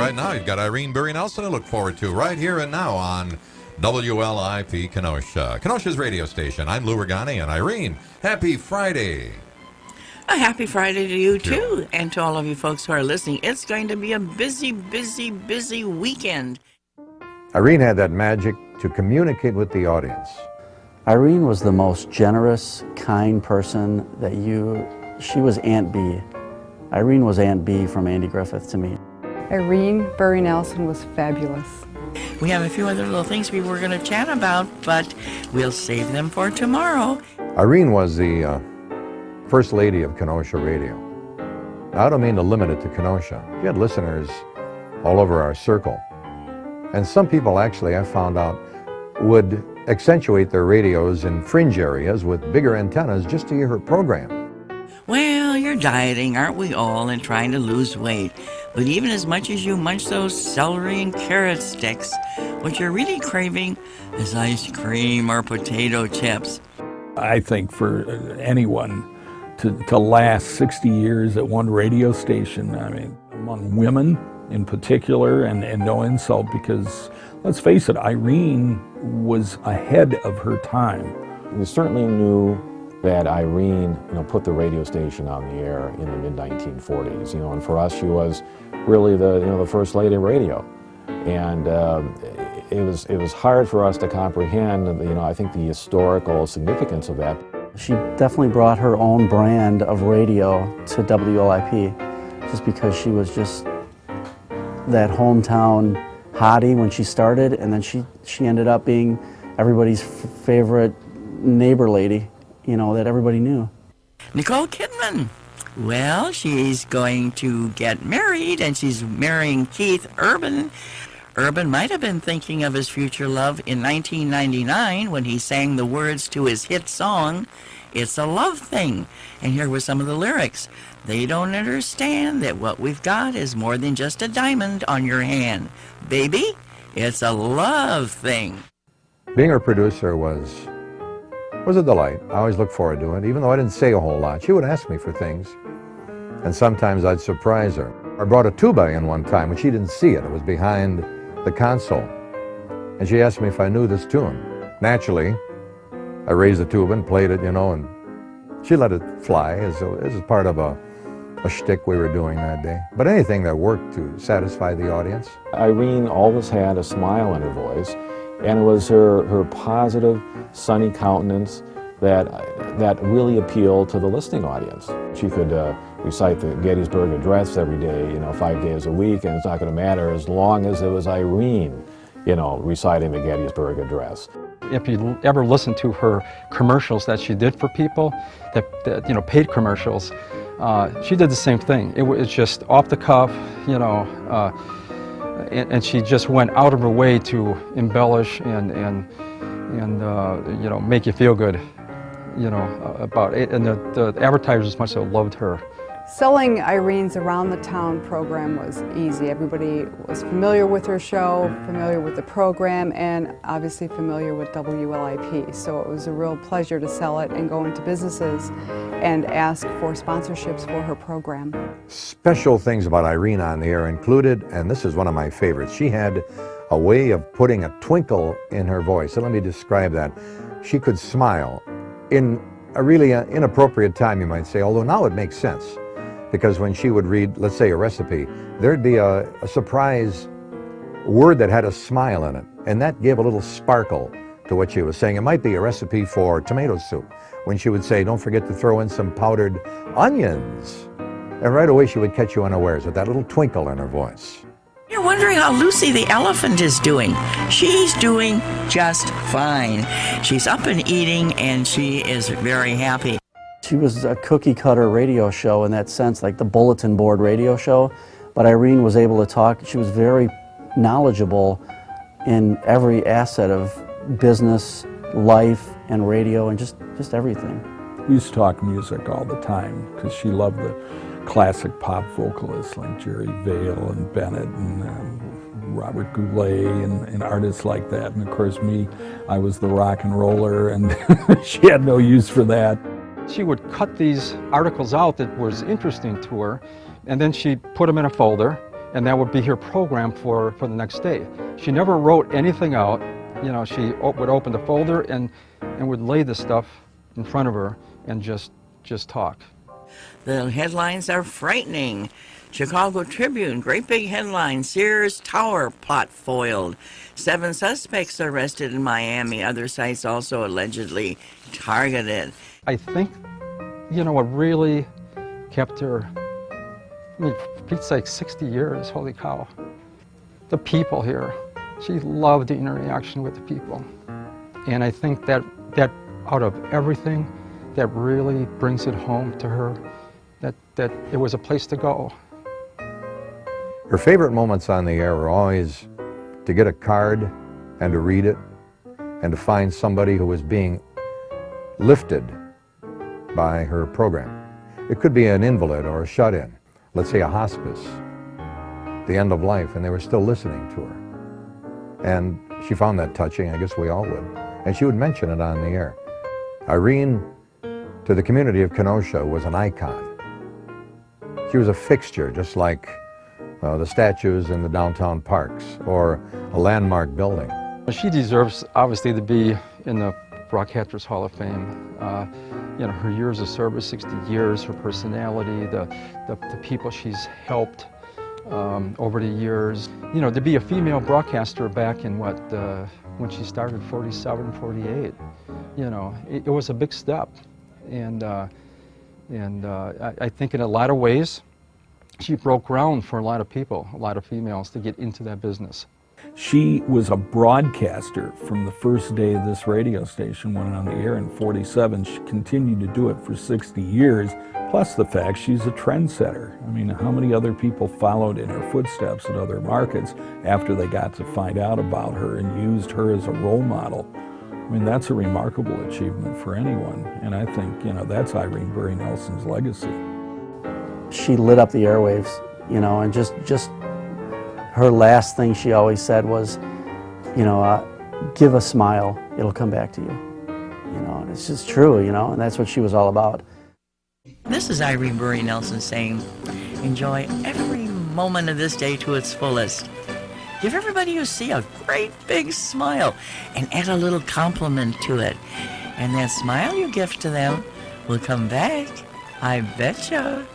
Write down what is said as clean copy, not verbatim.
right now, you've got Irene Buri Nelson to look forward to right here and now on WLIP Kenosha, Kenosha's radio station. I'm Lou Regani, and Irene, happy Friday. A happy Friday to you, too, and to all of you folks who are listening. It's going to be a busy, busy, busy weekend. Irene had that magic to communicate with the audience. Irene was the most generous, kind person that she was Aunt B. Irene was Aunt B from Andy Griffith to me. Irene Buri Nelson was fabulous. We have a few other little things we were going to chat about, but we'll save them for tomorrow. Irene was the First Lady of Kenosha Radio. Now, I don't mean to limit it to Kenosha. She had listeners all over our circle. And some people actually, I found out, would accentuate their radios in fringe areas with bigger antennas just to hear her program. Well, you're dieting, aren't we all, and trying to lose weight. But even as much as you munch those celery and carrot sticks, what you're really craving is ice cream or potato chips. I think for anyone to last 60 years at one radio station, I mean, among women in particular, and no insult, because let's face it, Irene was ahead of her time. We certainly knew that Irene, put the radio station on the air in the mid-1940s, and for us she was really the first lady of radio. And it was hard for us to comprehend, I think, the historical significance of that. She definitely brought her own brand of radio to WLIP, just because she was just that hometown hottie when she started, and then she ended up being everybody's favorite neighbor lady, that everybody knew. Nicole Kidman. Well, she's going to get married, and she's marrying Keith Urban. Urban might have been thinking of his future love in 1999 when he sang the words to his hit song, It's a Love Thing. And here were some of the lyrics. They don't understand that what we've got is more than just a diamond on your hand. Baby, it's a love thing. Being her producer was a delight. I always looked forward to it, even though I didn't say a whole lot. She would ask me for things, and sometimes I'd surprise her. I brought a tuba in one time, and she didn't see it. It was behind the console, and she asked me if I knew this tune. Naturally, I raised the tuba and played it, and she let it fly as part of a shtick we were doing that day. But anything that worked to satisfy the audience. Irene always had a smile in her voice, and it was her positive, sunny countenance that really appealed to the listening audience. She could recite the Gettysburg Address every day, 5 days a week, and it's not going to matter as long as it was Irene, reciting the Gettysburg Address. If you ever listen to her commercials that she did for people, that paid commercials, she did the same thing. It was just off the cuff, and she just went out of her way to embellish and make you feel good, about it. And the advertisers must have loved her. Selling Irene's Around the Town program was easy. Everybody was familiar with her show, familiar with the program, and obviously familiar with WLIP. So it was a real pleasure to sell it and go into businesses and ask for sponsorships for her program. Special things about Irene on the air included, and this is one of my favorites, she had a way of putting a twinkle in her voice. So let me describe that. She could smile in a really inappropriate time, you might say, although now it makes sense. Because when she would read, let's say, a recipe, there'd be a surprise word that had a smile in it, and that gave a little sparkle to what she was saying. It might be a recipe for tomato soup, when she would say, don't forget to throw in some powdered onions. And right away she would catch you unawares with that little twinkle in her voice. You're wondering how Lucy the elephant is doing. She's doing just fine. She's up and eating, and she is very happy. She was a cookie-cutter radio show in that sense, like the bulletin board radio show, but Irene was able to talk. She was very knowledgeable in every asset of business, life, and radio, and just everything. We used to talk music all the time because she loved the classic pop vocalists like Jerry Vale and Bennett and Robert Goulet and artists like that. And of course me, I was the rock and roller, and she had no use for that. She would cut these articles out that was interesting to her, and then she'd put them in a folder, and that would be her program for the next day. She never wrote anything out. You know, she would open the folder and would lay the stuff in front of her and just talk. The headlines are frightening. Chicago Tribune, great big headline, Sears Tower plot foiled. 7 suspects arrested in Miami. Other sites also allegedly targeted. I think, you know, what really kept her, I mean, Pete's like 60 years, holy cow. The people here. She loved the interaction with the people. And I think that out of everything, that really brings it home to her, that it was a place to go. Her favorite moments on the air were always to get a card and to read it and to find somebody who was being lifted by her program. It could be an invalid or a shut-in, let's say a hospice, the end of life, and they were still listening to her. And she found that touching, I guess we all would. And she would mention it on the air. Irene, to the community of Kenosha, was an icon. She was a fixture, just like the statues in the downtown parks or a landmark building. She deserves, obviously, to be in the Broadcasters Hall of Fame. You know, her years of service, 60 years, her personality, the people she's helped over the years. You know, to be a female broadcaster back in when she started, 47, 48, you know, it was a big step. And I think in a lot of ways, she broke ground for a lot of people, a lot of females, to get into that business. She was a broadcaster from the first day this radio station went on the air in 47. She continued to do it for 60 years, plus the fact she's a trendsetter. I mean, how many other people followed in her footsteps at other markets after they got to find out about her and used her as a role model? I mean, that's a remarkable achievement for anyone, and I think, you know, that's Irene Buri Nelson's legacy. She lit up the airwaves, you know, and just her last thing she always said was, you know, give a smile, it'll come back to you. You know, and it's just true, you know, and that's what she was all about. This is Irene Buri Nelson saying, enjoy every moment of this day to its fullest. Give everybody you see a great big smile and add a little compliment to it. And that smile you give to them will come back, I betcha.